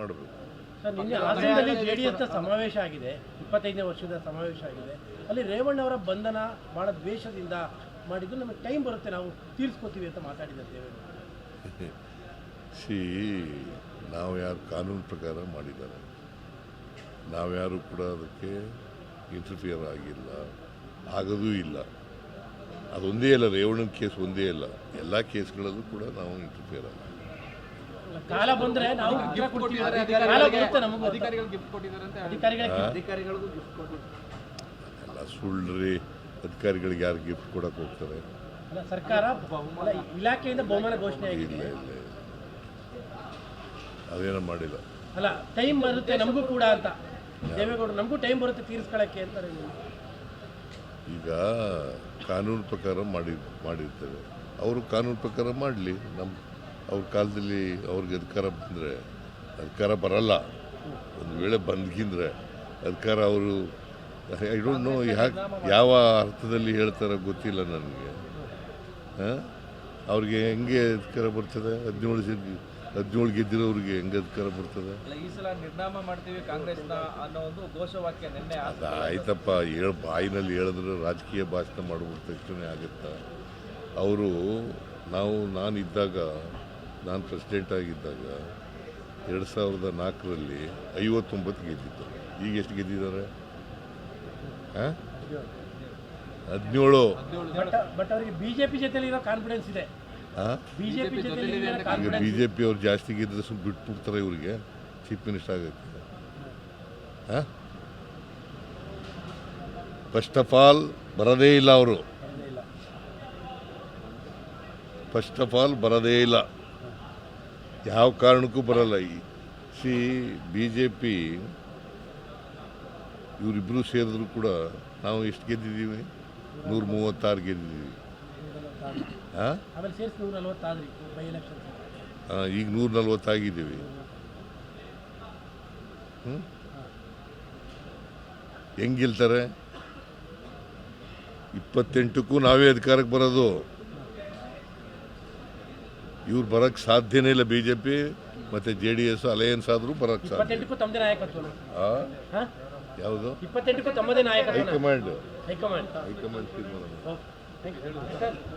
ಮಾಡಬೇಕು. ಸರ್, ನಿನ್ನೆ ಹಾಸನದಲ್ಲಿ ಜೆಡಿಎಸ್ ಸಮಾವೇಶ ಆಗಿದೆ, 25ನೇ ವರ್ಷದ ಸಮಾವೇಶ ಆಗಿದೆ. ಅಲ್ಲಿ ರೇವಣ್ಣ ಅವರ ಬಂಧನ ಭಾಳ ದ್ವೇಷದಿಂದ ಮಾಡಿದ್ದು, ನಮಗೆ ಟೈಮ್ ಬರುತ್ತೆ, ನಾವು ತೀರಿಸ್ಕೋತೀವಿ ಅಂತ ಮಾತಾಡಿದ್ದಾರೆ. ನಾವು ಯಾರು ಕಾನೂನು ಪ್ರಕಾರ ಮಾಡಿದ್ದಾರೆ, ನಾವ್ಯಾರು ಕೂಡ ಅದಕ್ಕೆ ಇಂಟರ್ಫಿಯರ್ ಆಗಿಲ್ಲ, ಆಗೋದೂ ಇಲ್ಲ. ಅದೊಂದೇ ಅಲ್ಲ, ರೇವಣ್ಣನ ಕೇಸ್ ಒಂದೇ ಅಲ್ಲ, ಎಲ್ಲ ಕೇಸ್ಗಳಲ್ಲೂ ಕೂಡ ನಾವು ಇಂಟರ್ಫಿಯರ್ ಆಗಿಲ್ಲ. ಕಾಲ ಬಂದ್ರೆ ನಾವು ಎಲ್ಲ ಸುಳ್ಳ್ರಿ. ಅಧಿಕಾರಿಗಳಿಗೆ ಯಾರು ಗಿಫ್ಟ್ ಕೊಡಕ್ಕೆ ಹೋಗ್ತಾರೆ? ಸರ್ಕಾರ ಇಲಾಖೆಯಿಂದ ಬಹುಮಾನ ಘೋಷಣೆ ಆಗಿದೆ. ಇಲ್ಲ, ಅದೇನೋ ಮಾಡಿಲ್ಲ. ಅಲ್ಲ, ಟೈಮ್ ಬರುತ್ತೆ ನಮಗೂ ಕೂಡ ಅಂತ ದೇವೇಗೌಡರು, ನಮಗೂ ಟೈಮ್ ಬರುತ್ತೆ ತೀರಿಸ್ಕೊಳ್ಳೋಕ್ಕೆ ಅಂತಾರೆ. ಈಗ ಕಾನೂನು ಪ್ರಕಾರ ಮಾಡಿರ್ತಾರೆ, ಅವರು ಕಾನೂನು ಪ್ರಕಾರ ಮಾಡಲಿ. ಅವ್ರ ಕಾಲದಲ್ಲಿ ಅವ್ರಿಗೆ ಅಧಿಕಾರ ಬಂದರೆ, ಅಧಿಕಾರ ಬರಲ್ಲ, ಒಂದು ವೇಳೆ ಬಂದ್ಗಿಂದ್ರೆ ಅಧಿಕಾರ ಅವರು ಐ ಡೋಂಟ್ ನೋ ಯಾವ ಅರ್ಥದಲ್ಲಿ ಹೇಳ್ತಾರೆ ಗೊತ್ತಿಲ್ಲ ನನಗೆ. ಅವ್ರಿಗೆ ಹೆಂಗೆ ಅಧಿಕಾರ ಬರ್ತದೆ? 17 ಗೆದ್ದಿರೋರಿಗೆ ಹೆಂಗೆ ಅಧಿಕಾರ ಬರ್ತದೆ? ಈ ಸಲ ನಿರ್ನಾಮ ಮಾಡ್ತೀವಿ ಕಾಂಗ್ರೆಸ್ನ ಅನ್ನೋ ಒಂದು ಘೋಷವಾಕ್ಯ ನಿನ್ನೆ ಆಯ್ತಪ್ಪ, ಬಾಯಿನಲ್ಲಿ ಹೇಳಿದ್ರೆ ರಾಜಕೀಯ ಭಾಷಣ ಮಾಡ್ಬಿಟ್ಟ ತಕ್ಷಣ ಆಗುತ್ತಾ? ಅವರು ನಾನಿದ್ದಾಗ, ನಾನು ಪ್ರೆಸಿಡೆಂಟ್ ಆಗಿದ್ದಾಗ 2004ರಲ್ಲಿ 59 ಗೆದ್ದಿದ್ದು. ಈಗ ಎಷ್ಟು ಗೆದ್ದಿದ್ದಾರೆ? 17. ಬಟ್ ಅವರಿಗೆ ಬಿಜೆಪಿ ಜೊತೆಲಿ ಇರೋ ಕಾನ್ಫಿಡೆನ್ಸ್ ಇದೆ. ಬಿಜೆಪಿ ಈಗ ಬಿಜೆಪಿ ಅವ್ರು ಜಾಸ್ತಿ ಗೆದ್ದರೆ ಸುಮ್ಮನೆ ಬಿಟ್ಬಿಡ್ತಾರೆ ಇವರಿಗೆ ಚೀಫ್ ಮಿನಿಸ್ಟರ್ ಆಗೋಕ್ಕೆ. ಫಸ್ಟ್ ಆಫ್ ಆಲ್ ಬರೋದೇ ಇಲ್ಲ ಅವರು, ಫಸ್ಟ್ ಆಫ್ ಆಲ್ ಬರೋದೇ ಇಲ್ಲ, ಯಾವ ಕಾರಣಕ್ಕೂ ಬರಲ್ಲ. ಬಿ ಜೆ ಪಿ ಇವರಿಬ್ಬರು ಸೇರಿದ್ರು ಕೂಡ ನಾವು ಎಷ್ಟು ಗೆದ್ದಿದ್ದೀವಿ? 136 ಗೆದ್ದಿದ್ದೀವಿ. ಈಗ 140 ಆಗಿದ್ದೀವಿ. ಹೆಂಗೆ ಗೆಲ್ತಾರೆ? 28ಕ್ಕೂ ನಾವೇ ಅಧಿಕಾರಕ್ಕೆ ಬರೋದು. ಇವ್ರು ಬರೋಕ್ಕೆ ಸಾಧ್ಯನೇ ಇಲ್ಲ. ಬಿಜೆಪಿ ಮತ್ತೆ JDS ಅಲಯನ್ಸ್ ಆದರೂ ಬರೋಕ್ಕೆ ಸಾಧ್ಯ. ಯಾವುದು? 28ಕ್ಕೂ ತಮ್ಮದೇ ನಾಯಕತ್ವ. ಹೈಕಮಾಂಡ್ ಹೈಕಮಾಂಡ್ ತೀರ್ಮಾನ.